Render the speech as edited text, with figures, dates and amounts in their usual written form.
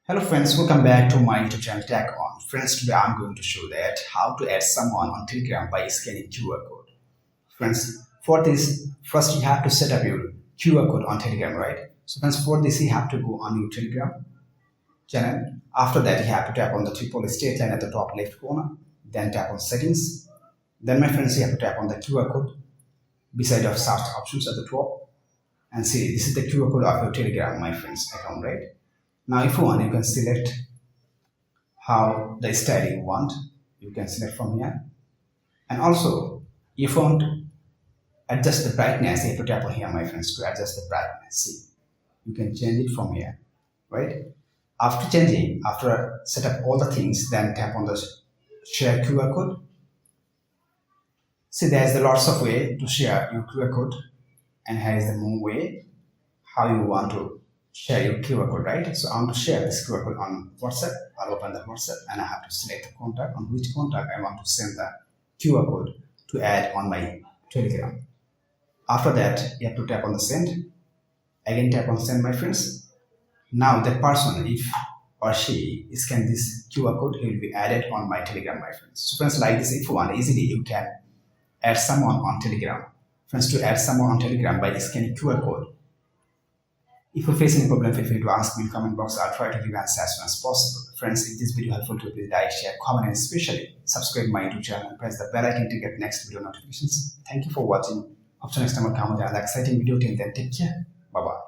Hello friends, welcome back to my YouTube channel Tech On. Friends, today I'm going to show that how to add someone on Telegram by scanning QR code. Friends, for this, first you have to set up your QR code on Telegram, right? So friends, for this you have to go on your Telegram channel. After that, you have to tap on the triple straight line at the top left corner. Then tap on settings. Then my friends, you have to tap on the QR code beside of search options at the top. And see, this is the QR code of your Telegram, my friends, account, right? Now if you want, you can select how the style you want. You can select from here. And also, if you want to adjust the brightness, you have to tap on here, my friends, to adjust the brightness. See, you can change it from here, right? After changing, after set up all the things, then tap on the share QR code. See, there's lots of way to share your QR code, and here is the more way how you want to share your QR code, right? So I want to share this QR code on WhatsApp. I'll open the WhatsApp and I have to select the contact on which contact I want to send the QR code to add on my Telegram. After that, you have to tap on the send. Again, tap on send, my friends. Now that person, if or she scan this QR code, he will be added on my Telegram, my friends. So friends, like this, if you want easily, you can add someone on Telegram. Friends, to add someone on Telegram by scanning QR code. If you face any problem, feel free to ask me in comment box. I'll try to give answers as soon as possible. Friends, if this video helpful to you, please like, share, comment, and especially subscribe my YouTube channel and press the bell icon to get next video notifications. Thank you for watching. Up to next time, I'll come with another exciting video. Till then, take care. Bye bye.